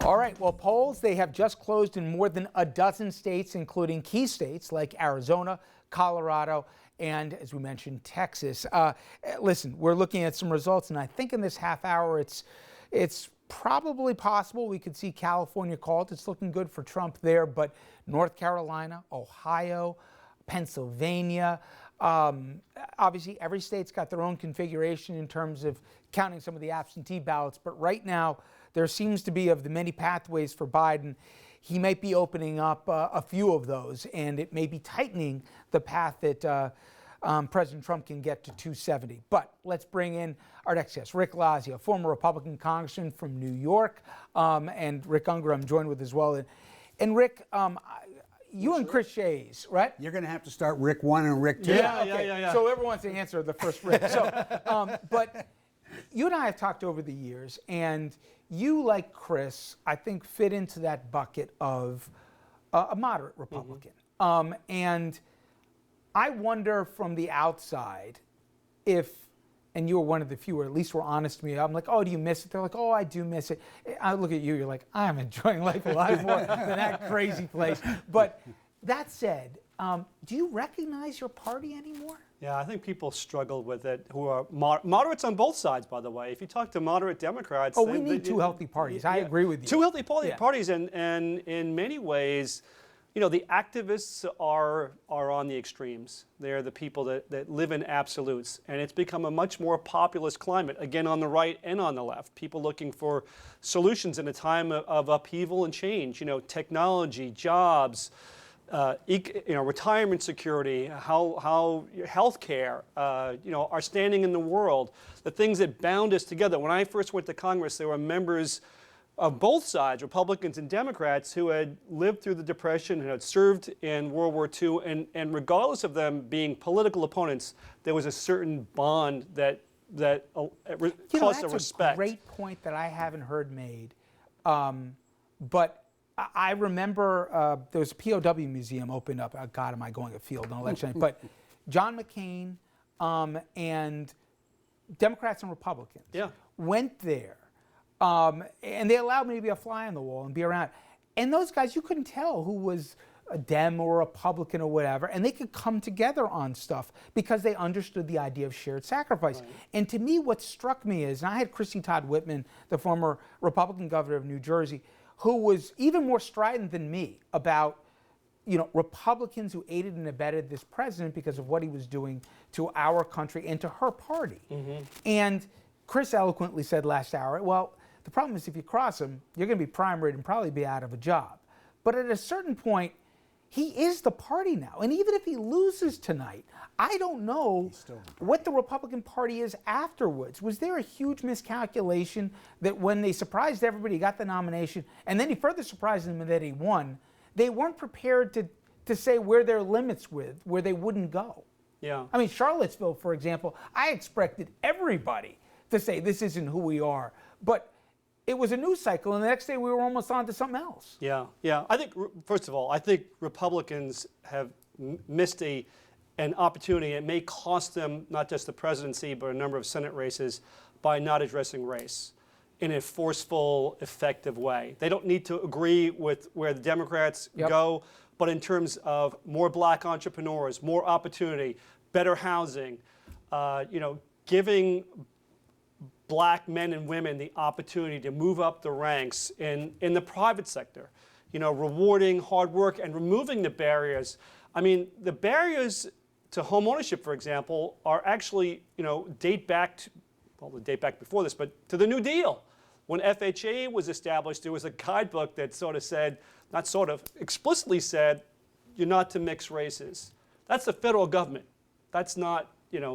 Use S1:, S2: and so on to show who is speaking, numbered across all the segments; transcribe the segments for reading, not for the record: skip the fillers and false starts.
S1: All right, well, polls, they have just closed in more than a dozen states, including key states like Arizona, Colorado, and, as we mentioned, Texas. Listen, we're looking at some results, and I think in this half hour, it's probably possible we could see California called. It's looking good for Trump there, but North Carolina, Ohio, Pennsylvania, obviously every state's got their own configuration in terms of counting some of the absentee ballots, but right now there seems to be, of the many pathways for Biden, he might be opening up a few of those, and it may be tightening the path that President Trump can get to 270. But let's bring in our next guest, Rick Lazio, former Republican congressman from New York, and Rick Unger I'm joined with as well. And Rick, you and Chris Shays, right?
S2: You're going to have to start Rick 1 and Rick 2.
S1: Yeah. So everyone wants to answer the first Rick. So, but you and I have talked over the years, and you, like Chris, I think fit into that bucket of a moderate Republican. And I wonder from the outside if, and you were one of the few, or at least were honest to me, I'm like, oh, do you miss it? They're like, oh, I do miss it. I look at you, you're like, I'm enjoying life a lot more than that crazy place. But that said, do you recognize your party anymore?
S3: Yeah, I think people struggle with it who are moderates on both sides, by the way. If you talk to moderate Democrats...
S1: Oh, we need two healthy parties. I agree with you.
S3: Two healthy parties, and in many ways, you know, the activists are on the extremes. They're the people that live in absolutes. And it's become a much more populist climate, again, on the right and on the left. People looking for solutions in a time of upheaval and change. You know, technology, jobs, retirement security, how healthcare, our standing in the world, the things that bound us together. When I first went to Congress, there were members of both sides, Republicans and Democrats, who had lived through the Depression and had served in World War II, and regardless of them being political opponents, there was a certain bond that caused a respect.
S1: That's a great point that I haven't heard made, but I remember there was a POW museum opened up. Oh, God, am I going afield on election night? But John McCain and Democrats and Republicans went there, and they allowed me to be a fly on the wall and be around. And those guys, you couldn't tell who was a Dem or a Republican or whatever, and they could come together on stuff because they understood the idea of shared sacrifice. Right. And to me, what struck me is, and I had Chrissy Todd Whitman, the former Republican governor of New Jersey, who was even more strident than me about, Republicans who aided and abetted this president because of what he was doing to our country and to her party. And Chris eloquently said last hour, well, the problem is if you cross him, you're going to be primaried and probably be out of a job. But at a certain point, he is the party now. And even if he loses tonight, I don't know what the Republican Party is afterwards. Was there a huge miscalculation that when they surprised everybody, he got the nomination, and then he further surprised them that he won, they weren't prepared to say where their limits where they wouldn't go?
S3: Yeah.
S1: I mean, Charlottesville, for example, I expected everybody to say this isn't who we are. But it was a news cycle, and the next day we were almost on to something else.
S3: Yeah. I think, first of all, I think Republicans have missed an opportunity. It may cost them not just the presidency, but a number of Senate races by not addressing race in a forceful, effective way. They don't need to agree with where the Democrats go, but in terms of more black entrepreneurs, more opportunity, better housing, giving black men and women the opportunity to move up the ranks in the private sector, rewarding hard work and removing the barriers. I mean, the barriers to home ownership, for example, are actually, date back before this, but to the New Deal. When FHA was established, there was a guidebook that explicitly said, you're not to mix races. That's the federal government. That's not,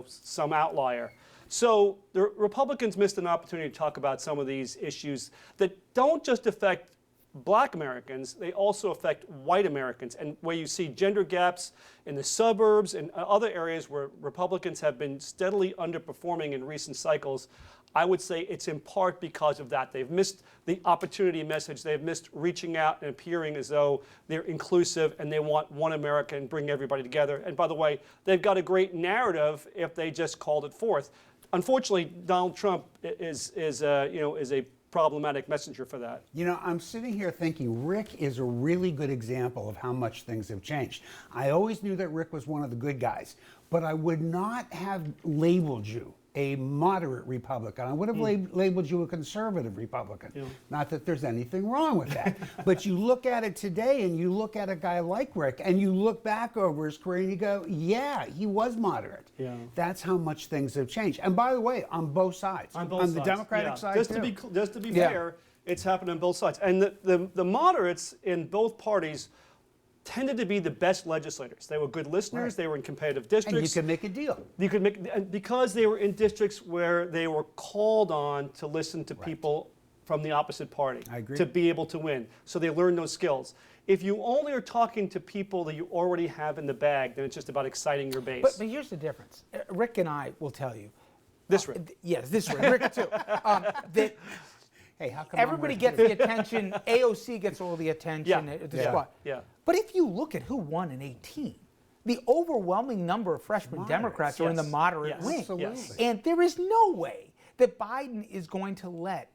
S3: some outlier. So the Republicans missed an opportunity to talk about some of these issues that don't just affect black Americans, they also affect white Americans, and where you see gender gaps in the suburbs and other areas where Republicans have been steadily underperforming in recent cycles. I would say it's in part because of that. They've missed the opportunity message. They've missed reaching out and appearing as though they're inclusive and they want one America and bring everybody together. And by the way, they've got a great narrative if they just called it forth. Unfortunately, Donald Trump is a problematic messenger for that.
S2: You know, I'm sitting here thinking Rick is a really good example of how much things have changed. I always knew that Rick was one of the good guys, but I would not have labeled you a moderate Republican. I would have labeled you a conservative Republican.
S3: Yeah.
S2: Not that there's anything wrong with that. But you look at it today and you look at a guy like Rick and you look back over his career and you go, yeah, he was moderate.
S3: Yeah.
S2: That's how much things have changed. And by the way, on both sides.
S3: On both
S2: on
S3: sides.
S2: the Democratic
S3: Yeah.
S2: side
S3: just
S2: too.
S3: to be
S1: Yeah.
S3: fair, it's happened on both sides. And the moderates in both parties tended to be the best legislators. They were good listeners.
S2: Right.
S3: They were in competitive
S2: And you
S3: districts.
S2: could make a deal.
S3: You could make, and because they were in districts where they were called on to listen to people from the opposite party
S2: I agree.
S3: to be able to win. So they learned those skills. If you only are talking to people that you already have in the bag, then it's just about exciting your base.
S1: But here's the difference. Rick and I will tell you.
S3: This Rick.
S1: Yes, this Rick too. That
S2: Hey, how come
S1: everybody
S2: I'm
S1: gets the attention. AOC gets all the attention.
S3: Yeah.
S1: The
S3: Yeah.
S1: squad.
S3: Yeah.
S1: But if you look at who won in 18, the overwhelming number of freshman
S2: Moderates,
S1: Democrats are in the
S3: yes,
S1: moderate
S3: yes,
S1: wing.
S2: Absolutely.
S1: And there is no way that Biden is going to let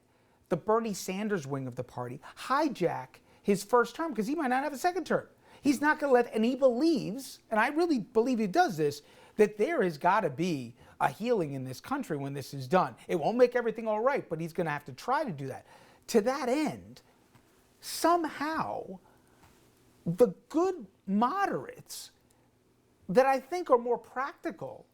S1: the Bernie Sanders wing of the party hijack his first term because he might not have a second term. He's not going to let, and he believes, and I really believe he does this, that there has got to be a healing in this country when this is done. It won't make everything all right, but he's going to have to try to do that. To that end, somehow, the good moderates that I think are more practical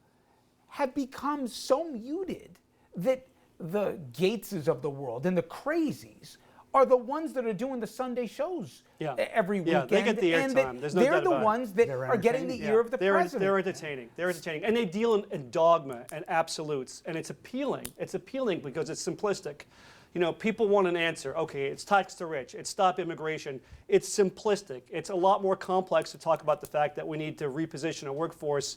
S1: have become so muted that the Gateses of the world and the crazies are the ones that are doing the Sunday shows
S3: Yeah.
S1: every
S3: Yeah,
S1: weekend.
S3: they get the
S1: and that
S3: airtime. There's no
S1: they're
S3: doubt
S1: the
S3: about it.
S1: ones that
S2: They're
S1: are getting the
S2: entertaining.
S1: ear of the president.
S3: They're entertaining. They're entertaining. And they deal in dogma and absolutes. And it's appealing. It's appealing because it's simplistic. You know, people want an answer. Okay, it's tax the rich. It's stop immigration. It's simplistic. It's a lot more complex to talk about the fact that we need to reposition a workforce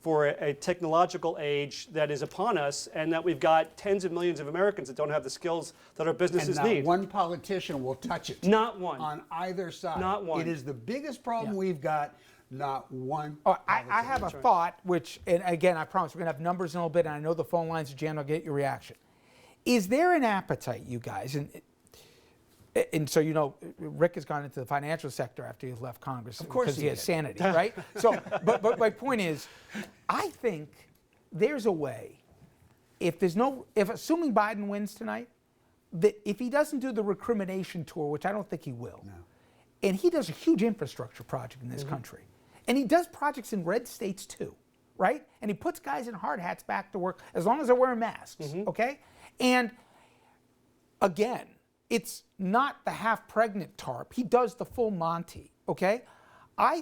S3: for a technological age that is upon us, and that we've got tens of millions of Americans that don't have the skills that our
S2: And
S3: businesses
S2: not
S3: need.
S2: one politician will touch it.
S3: Not one.
S2: On either side.
S3: Not one.
S2: It is the biggest problem we've got. Not one.
S1: Oh, I have a thought, which, and again, I promise we're going to have numbers in a little bit, and I know the phone lines are jammed. I'll get your reaction. Is there an appetite, you guys, and so, you know, Rick has gone into the financial sector after he's left Congress.
S2: Of course
S1: because he
S2: he
S1: has
S2: did.
S1: sanity, right? So, but my point is, I think there's a way, if assuming Biden wins tonight, that if he doesn't do the recrimination tour, which I don't think he will, and he does a huge infrastructure project in this country, and he does projects in red states too, right? And he puts guys in hard hats back to work as long as they're wearing masks, okay? And again, it's not the half-pregnant TARP. He does the full Monty, okay? I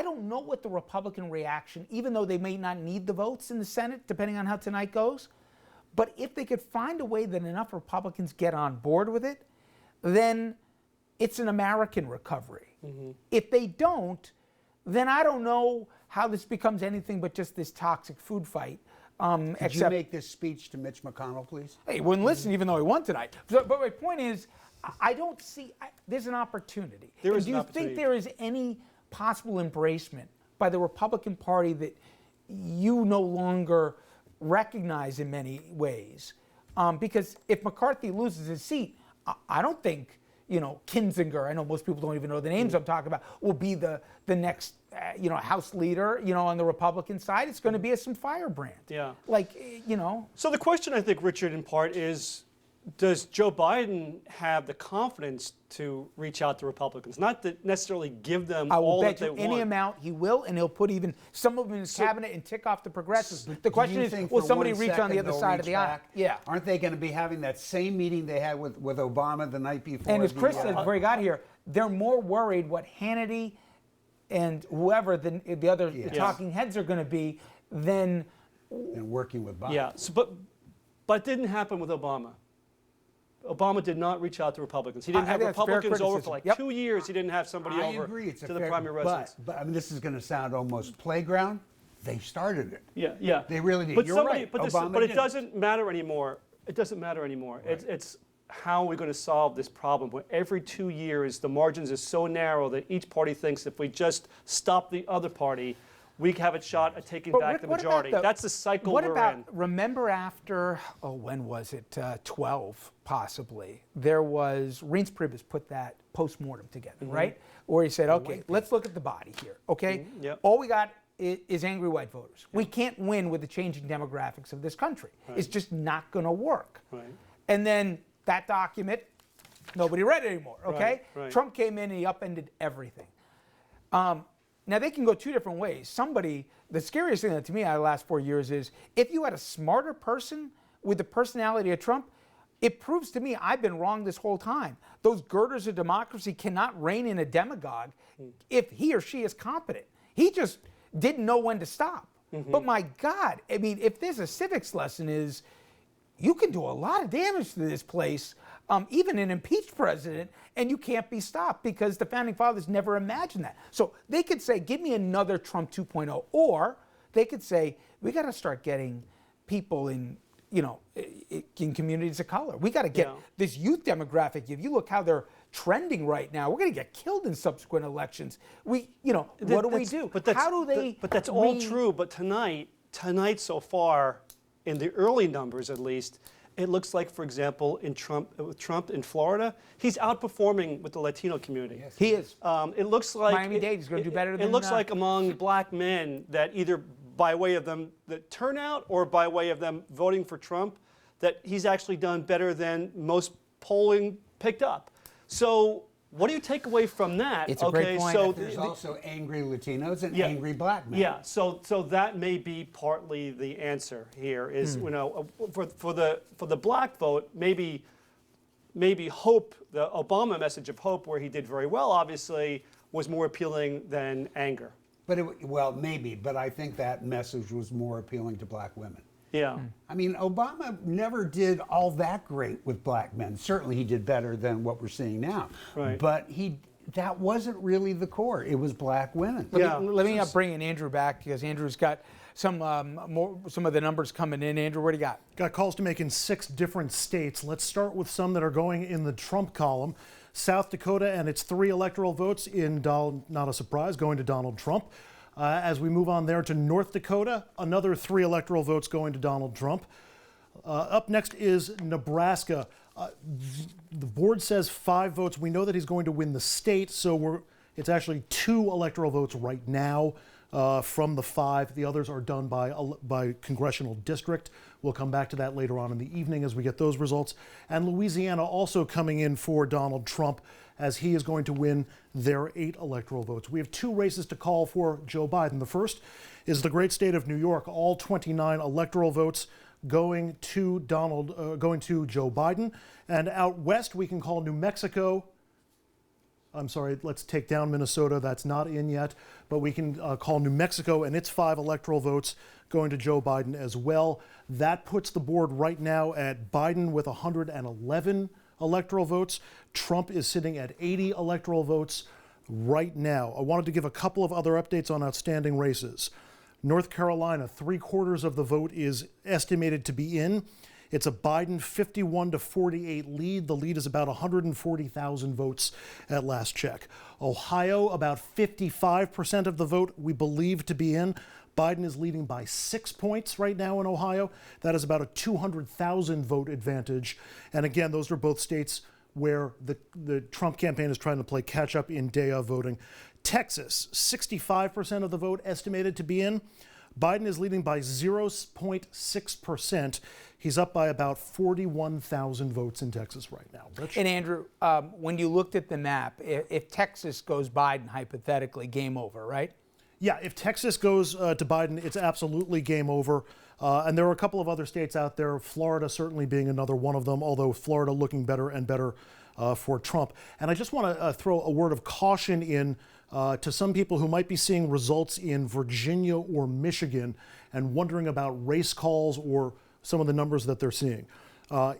S1: don't know what the Republican reaction, even though they may not need the votes in the Senate, depending on how tonight goes, but if they could find a way that enough Republicans get on board with it, then it's an American recovery. If they don't, then I don't know how this becomes anything but just this toxic food fight.
S2: Could you make this speech to Mitch McConnell, please?
S1: He wouldn't listen even though he won tonight. But my point is, I don't see, there's an opportunity.
S3: There
S1: And
S3: is
S1: do
S3: an
S1: you
S3: opportunity.
S1: think there is any possible embracement by the Republican Party that you no longer recognize in many ways? Because if McCarthy loses his seat, I don't think, you know, Kinzinger, I know most people don't even know the names I'm talking about, will be the next, you know, House leader, you know, on the Republican side. It's going to be some firebrand.
S3: Yeah.
S1: Like, you know.
S3: So the question, I think, Richard, in part is, does Joe Biden have the confidence to reach out to Republicans? Not to necessarily give them
S1: I will
S3: all
S1: bet
S3: that
S1: you
S3: they
S1: any
S3: want.
S1: amount he will, and he'll put even some of them in his cabinet and tick off the progressives. The question
S2: Do you
S1: is,
S2: think
S1: will
S2: for
S1: somebody
S2: 1
S1: reach on the
S2: second
S1: other
S2: they'll
S1: side of
S2: reach
S1: the aisle?
S2: back?
S1: Yeah.
S2: Aren't they going to be having that same meeting they had with Obama the night before?
S1: And as Chris
S2: the,
S1: said before he got here, they're more worried what Hannity and whoever the other talking heads are going to be than.
S2: and working with Biden.
S3: Yeah, so, but it didn't happen with Obama. Obama did not reach out to Republicans. He didn't
S1: I
S3: have
S1: think that's fair
S3: Republicans over
S1: criticism.
S3: for like
S1: Yep.
S3: 2 years. He didn't have somebody
S2: I
S3: over
S2: agree. It's
S3: to
S2: a
S3: the
S2: fair,
S3: primary residence.
S2: But I mean, this is going to sound almost playground. They started it.
S3: Yeah.
S2: They really did.
S3: But
S2: You're
S3: somebody,
S2: right.
S3: but,
S2: Obama
S3: but it
S2: didn't.
S3: doesn't matter anymore. It doesn't matter anymore. It's how are we going to solve this problem where every 2 years the margins are so narrow that each party thinks if we just stop the other party, we have a shot at taking
S1: But
S3: back
S1: Rick,
S3: the
S1: what about
S3: majority.
S1: the-
S3: That's the cycle
S1: What
S3: we're
S1: about,
S3: in.
S1: remember after, when was it, 12 possibly, there was, Reince Priebus put that post-mortem together,
S3: Mm-hmm.
S1: right? Where he said, okay, let's look at the body here, okay?
S3: Yep.
S1: All we got is angry white voters. We can't win with the changing demographics of this country. It's just not going to work.
S3: Right.
S1: And then that document, nobody read it anymore, okay?
S3: Right.
S1: Trump came in and he upended everything. Now, they can go two different ways. The scariest thing to me out of the last 4 years is if you had a smarter person with the personality of Trump, it proves to me I've been wrong this whole time. Those girders of democracy cannot rein in a demagogue if he or she is competent. He just didn't know when to stop. But my God, I mean, if there's a civics lesson is, you can do a lot of damage to this place, even an impeached president, and you can't be stopped because the founding fathers never imagined that. So they could say, give me another Trump 2.0, or they could say, we got to start getting people in communities of color. We got to get this youth demographic. If you look how they're trending right now, we're going to get killed in subsequent elections. What do we do? How do they?
S3: But that's all true. But tonight so far, in the early numbers at least, it looks like, for example, with Trump in Florida, he's outperforming with the Latino community.
S1: Yes, he is.
S3: It looks like
S1: Miami-Dade is going to do better than.
S3: It looks like among black men that either by way of them the turnout or by way of them voting for Trump, that he's actually done better than most polling picked up. So what do you take away from that?
S1: It's a great point.
S3: So
S2: There's also angry Latinos and
S3: Yeah.
S2: angry black men.
S3: yeah, so that may be partly the answer here. Is for the black vote, maybe hope, the Obama message of hope, where he did very well, obviously, was more appealing than anger.
S2: But maybe, but I think that message was more appealing to black women.
S3: Yeah.
S2: I mean, Obama never did all that great with black men. Certainly he did better than what we're seeing now.
S3: Right.
S2: But that wasn't really the core. It was black women.
S1: Let me bring in Andrew back because Andrew's got some of the numbers coming in. Andrew, what do you got?
S4: Got calls to make in 6 different states. Let's start with some that are going in the Trump column. South Dakota and its 3 electoral votes not a surprise, going to Donald Trump. As we move on there to North Dakota, another 3 electoral votes going to Donald Trump. Up next is Nebraska. The board says 5 votes. We know that he's going to win the state, so it's actually 2 electoral votes right now from the 5. The others are done by congressional district. We'll come back to that later on in the evening as we get those results. And Louisiana also coming in for Donald Trump, as he is going to win their 8 electoral votes. We have 2 races to call for Joe Biden. The first is the great state of New York. All 29 electoral votes going to Joe Biden. And out west, we can call New Mexico. I'm sorry, let's take down Minnesota. That's not in yet. But we can call New Mexico and its 5 electoral votes going to Joe Biden as well. That puts the board right now at Biden with 111 electoral votes. Trump is sitting at 80 electoral votes right now. I wanted to give a couple of other updates on outstanding races. North Carolina, 3/4 of the vote is estimated to be in. It's a Biden 51-48 lead. The lead is about 140,000 votes at last check. Ohio, about 55% of the vote we believe to be in. Biden is leading by 6 points right now in Ohio. That is about a 200,000 vote advantage. And again, those are both states where the Trump campaign is trying to play catch up in day of voting. Texas, 65% of the vote estimated to be in. Biden is leading by 0.6%. He's up by about 41,000 votes in Texas right now. Rich?
S1: And Andrew, when you looked at the map, if Texas goes Biden, hypothetically, game over, right?
S4: Yeah, if Texas goes to Biden, it's absolutely game over. And there are a couple of other states out there, Florida certainly being another one of them, although Florida looking better and better for Trump. And I just want to throw a word of caution in to some people who might be seeing results in Virginia or Michigan and wondering about race calls or some of the numbers that they're seeing.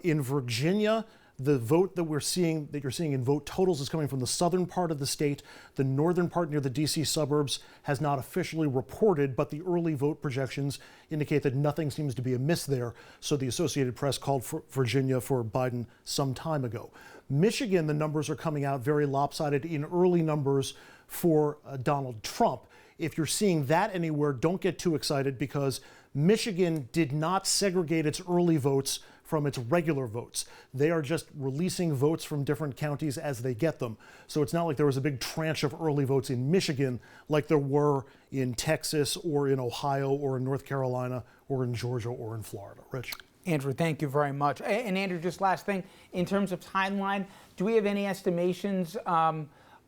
S4: In Virginia, the vote that you're seeing in vote totals is coming from the southern part of the state. The northern part near the DC suburbs has not officially reported, but the early vote projections indicate that nothing seems to be amiss there. So the Associated Press called for Virginia for Biden some time ago. Michigan, the numbers are coming out very lopsided in early numbers for Donald Trump. If you're seeing that anywhere, don't get too excited because Michigan did not segregate its early votes from its regular votes. They are just releasing votes from different counties as they get them. So it's not like there was a big tranche of early votes in Michigan like there were in Texas or in Ohio or in North Carolina or in Georgia or in Florida. Rich?
S1: Andrew, thank you very much. And Andrew, just last thing, in terms of timeline, do we have any estimations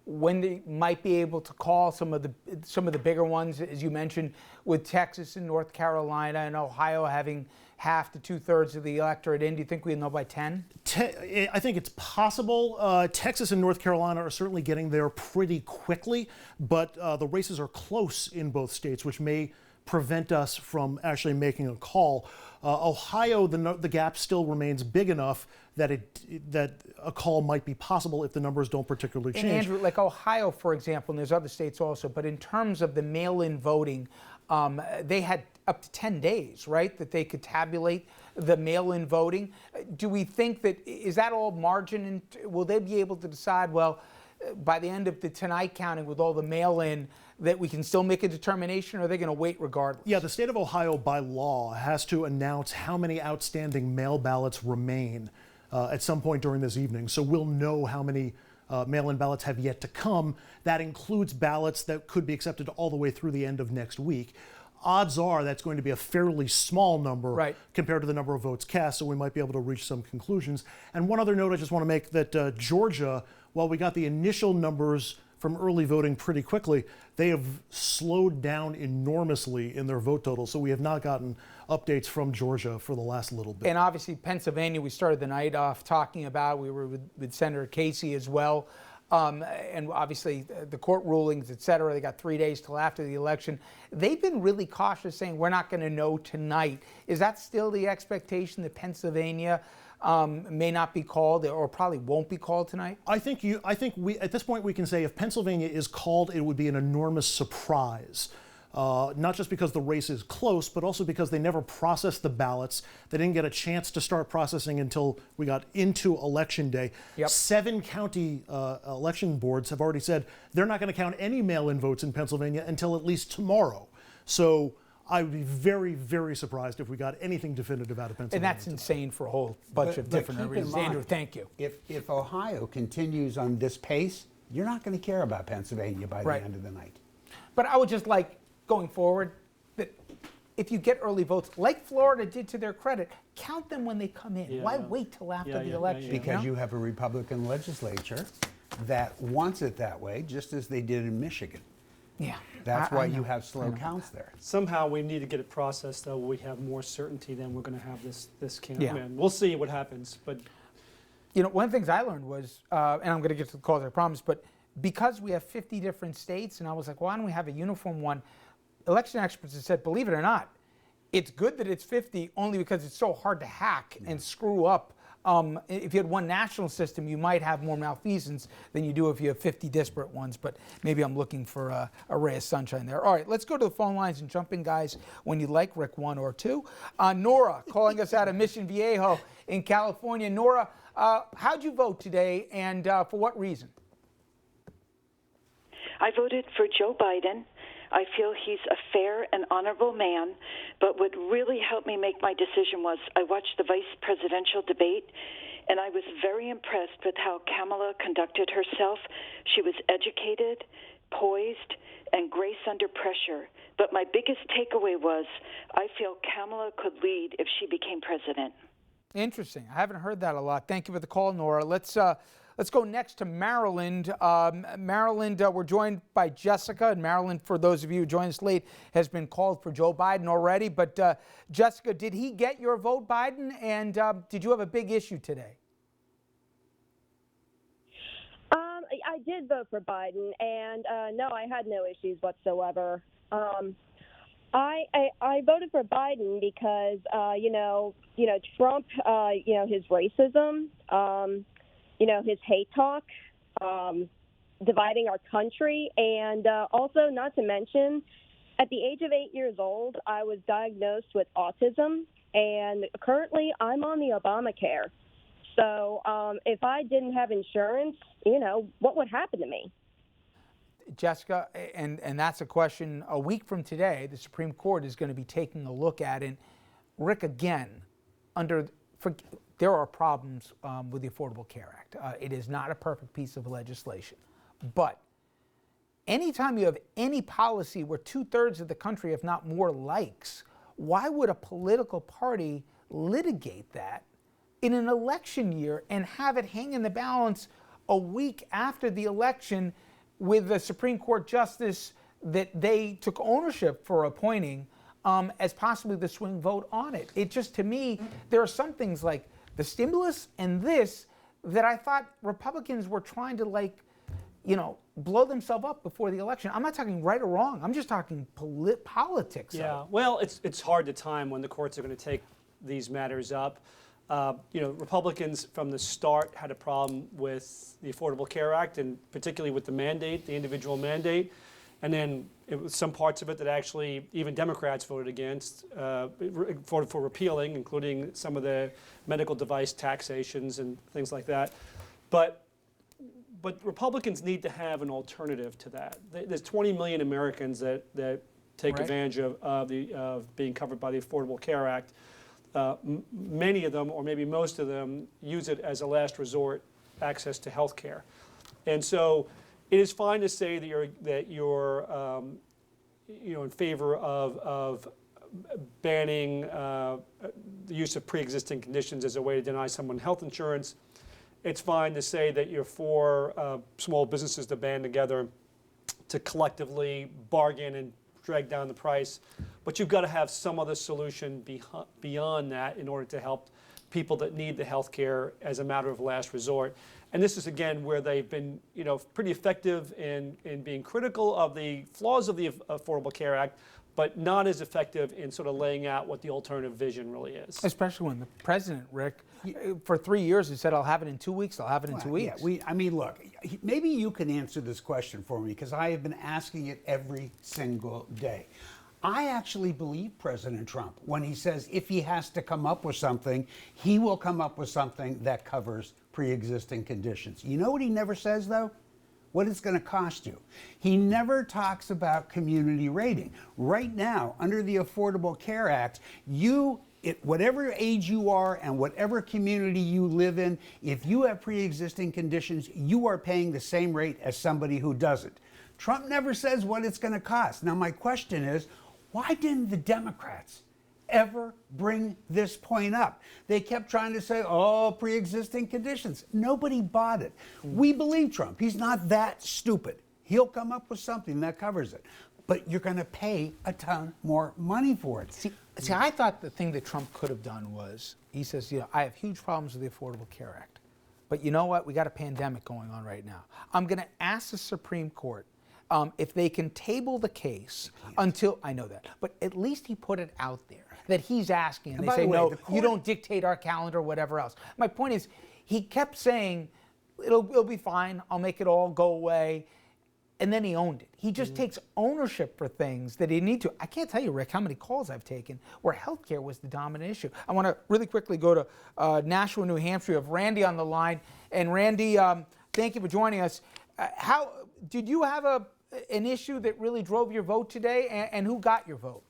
S1: when they might be able to call some of the bigger ones, as you mentioned, with Texas and North Carolina and Ohio having half to 2/3 of the electorate in? Do you think we'll know by 10?
S4: I think it's possible. Texas and North Carolina are certainly getting there pretty quickly, but the races are close in both states, which may prevent us from actually making a call. Ohio, the gap still remains big enough that a call might be possible if the numbers don't particularly change.
S1: And Andrew, like Ohio, for example, and there's other states also, but in terms of the mail-in voting, they had up to 10 days, right, that they could tabulate the mail-in voting. Do we think that, is that all margin, and will they be able to decide, well, by the end of the tonight counting with all the mail-in, that we can still make a determination, or are they going to wait regardless?
S4: Yeah, the state of Ohio by law has to announce how many outstanding mail ballots remain at some point during this evening. So we'll know how many mail-in ballots have yet to come. That includes ballots that could be accepted all the way through the end of next week. Odds are that's going to be a fairly small number compared to the number of votes cast, so we might be able to reach some conclusions. And one other note I just want to make, that Georgia, while we got the initial numbers from early voting pretty quickly, they have slowed down enormously in their vote total, so we have not gotten updates from Georgia for the last little bit.
S1: And obviously Pennsylvania, we started the night off talking about, we were with Senator Casey as well. And obviously the court rulings, et cetera, they got 3 days till after the election. They've been really cautious, saying we're not going to know tonight. Is that still the expectation that Pennsylvania may not be called, or probably won't be called tonight?
S4: I think we at this point we can say if Pennsylvania is called, it would be an enormous surprise. Not just because the race is close, but also because they never processed the ballots. They didn't get a chance to start processing until we got into Election Day. 7 county election boards have already said they're not going to count any mail-in votes in Pennsylvania until at least tomorrow. So I would be very, very surprised if we got anything definitive out of Pennsylvania.
S1: And that's insane for a whole bunch of different reasons. Andrew, thank you.
S2: If Ohio continues on this pace, you're not going to care about Pennsylvania by the end of the night.
S1: But I would just like, going forward, that if you get early votes, like Florida did to their credit, count them when they come in. Why wait till after the election?
S2: Because you have a Republican legislature that wants it that way, just as they did in Michigan.
S1: Yeah.
S2: That's why you have slow counts there.
S3: Somehow we need to get it processed, though. We have more certainty than we're going to have this count. And we'll see what happens. But
S1: you know, one of the things I learned was, and I'm going to get to the calls, I promise, but because we have 50 different states, and I was like, why don't we have a uniform one? Election experts have said, believe it or not, it's good that it's 50 only because it's so hard to hack and screw up. If you had one national system, you might have more malfeasance than you do if you have 50 disparate ones, but maybe I'm looking for a ray of sunshine there. All right, let's go to the phone lines and jump in, guys, when you like, Rick 1 or 2. Nora calling us out of Mission Viejo in California. Nora, how'd you vote today, and for what reason?
S5: I voted for Joe Biden. I feel he's a fair and honorable man, but what really helped me make my decision was I watched the vice presidential debate, and I was very impressed with how Kamala conducted herself. She was educated, poised, and grace under pressure. But my biggest takeaway was I feel Kamala could lead if she became president.
S1: Interesting. I haven't heard that a lot. Thank you for the call, Nora. Let's go next to Maryland. Maryland, we're joined by Jessica. And Maryland, for those of you who joined us late, has been called for Joe Biden already. But Jessica, did he get your vote, Biden? And did you have a big issue today?
S6: I did vote for Biden, and no, I had no issues whatsoever. I voted for Biden because Trump, his racism, his hate talk, dividing our country, and also, not to mention, at the age of 8 years old, I was diagnosed with autism, and currently I'm on the Obamacare. So if I didn't have insurance, what would happen to me?
S1: Jessica, and that's a question a week from today, the Supreme Court is going to be taking a look at. And Rick, again, there are problems with the Affordable Care Act. It is not a perfect piece of legislation. But anytime you have any policy where 2/3 of the country, if not more, likes, why would a political party litigate that in an election year and have it hang in the balance a week after the election with the Supreme Court justice that they took ownership for appointing as possibly the swing vote on it? It just, to me, there are some things like the stimulus and this that I thought Republicans were trying to blow themselves up before the election. I'm not talking right or wrong. I'm just talking politics.
S3: Yeah, well, it's hard to time when the courts are going to take these matters up. Republicans from the start had a problem with the Affordable Care Act, and particularly with the mandate, the individual mandate. And then it was some parts of it that actually even Democrats voted against, voted for repealing, including some of the medical device taxations and things like that. But Republicans need to have an alternative to that. There's 20 million Americans that take
S1: Right.
S3: advantage of being covered by the Affordable Care Act. Many of them, or maybe most of them, use it as a last resort access to health care. And so it is fine to say that you're in favor of banning the use of pre-existing conditions as a way to deny someone health insurance. It's fine to say that you're for small businesses to band together to collectively bargain and drag down the price. But you've got to have some other solution beyond that in order to help people that need the health care as a matter of last resort. And this is, again, where they've been pretty effective in being critical of the flaws of the Affordable Care Act, but not as effective in sort of laying out what the alternative vision really is.
S1: Especially when the president, Rick, for 3 years, he said, I'll have it in 2 weeks, I'll have it in 2 weeks.
S2: Yeah, look, maybe you can answer this question for me, because I have been asking it every single day. I actually believe President Trump when he says if he has to come up with something, he will come up with something that covers pre-existing conditions. You know what he never says, though? What it's going to cost you. He never talks about community rating. Right now, under the Affordable Care Act, whatever age you are and whatever community you live in, if you have pre-existing conditions, you are paying the same rate as somebody who doesn't. Trump never says what it's going to cost. Now, my question is, why didn't the Democrats ever bring this point up? They kept trying to say, pre-existing conditions. Nobody bought it. We believe Trump. He's not that stupid. He'll come up with something that covers it. But you're going to pay a ton more money for it.
S1: See, I thought the thing that Trump could have done was, he says, I have huge problems with the Affordable Care Act. But you know what? We got a pandemic going on right now. I'm going to ask the Supreme Court if they can table the case until, I know that, but at least he put it out there that he's asking. And they say, no, you don't dictate our calendar or whatever else. My point is, he kept saying, it'll be fine, I'll make it all go away. And then he owned it. He just takes ownership for things that he need to. I can't tell you, Rick, how many calls I've taken where healthcare was the dominant issue. I want to really quickly go to Nashua, New Hampshire. We have Randy on the line. And Randy, thank you for joining us. How did you have an issue that really drove your vote today, and who got your vote?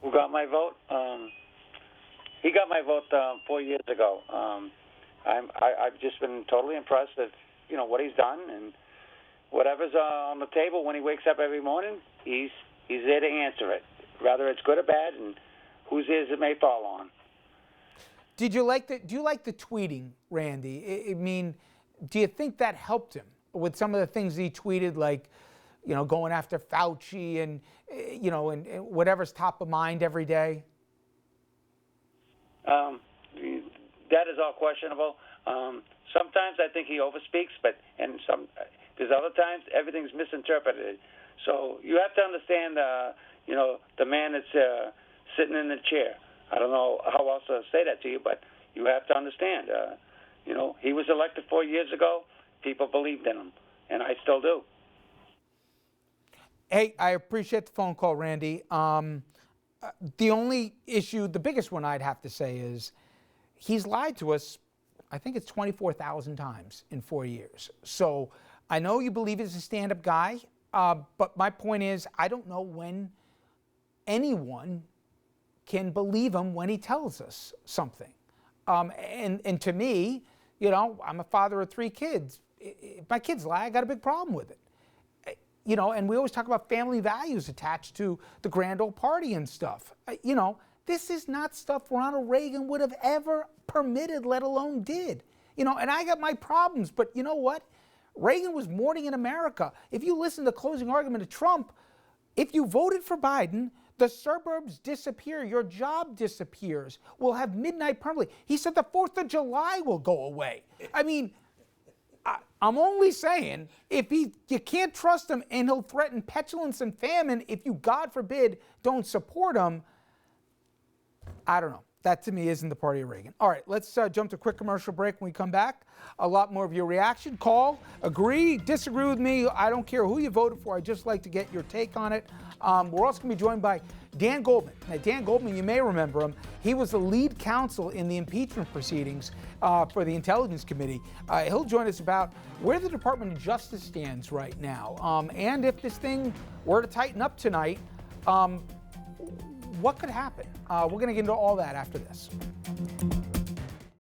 S7: Who got my vote? He got my vote 4 years ago. I've just been totally impressed with what he's done, and whatever's on the table when he wakes up every morning, he's there to answer it, whether it's good or bad, and whose ears it may fall on.
S1: Do you like the tweeting, Randy? I mean, do you think that helped him with some of the things he tweeted, like, going after Fauci and, and whatever's top of mind every day?
S7: That is all questionable. Sometimes I think he overspeaks, because other times everything's misinterpreted. So you have to understand, the man that's sitting in the chair. I don't know how else to say that to you, but you have to understand. He was elected 4 years ago. People believed in him, and I still do.
S1: Hey, I appreciate the phone call, Randy. The only issue, the biggest one I'd have to say is he's lied to us, I think it's 24,000 times in 4 years. So I know you believe he's a stand-up guy, but my point is, I don't know when anyone can believe him when he tells us something. And to me, you know, I'm a father of 3 kids. If my kids lie, I got a big problem with it. You know, and we always talk about family values attached to the grand old party and stuff. You know, this is not stuff Ronald Reagan would have ever permitted, let alone did. You know, and I got my problems, but you know what? Reagan was mourning in America. If you listen to the closing argument of Trump, if you voted for Biden, the suburbs disappear, your job disappears. We'll have midnight permanently. He said the 4th of July will go away. I mean, I'm only saying, if you can't trust him and he'll threaten petulance and famine if you, God forbid, don't support him, I don't know. That to me isn't the party of Reagan. All right, let's jump to a quick commercial break. When we come back, a lot more of your reaction. Call, agree, disagree with me. I don't care who you voted for. I'd just like to get your take on it. We're also going to be joined by Dan Goldman. Now, Dan Goldman, you may remember him. He was the lead counsel in the impeachment proceedings for the Intelligence Committee. He'll join us about where the Department of Justice stands right now. And if this thing were to tighten up tonight, what could happen? We're going to get into all that after this.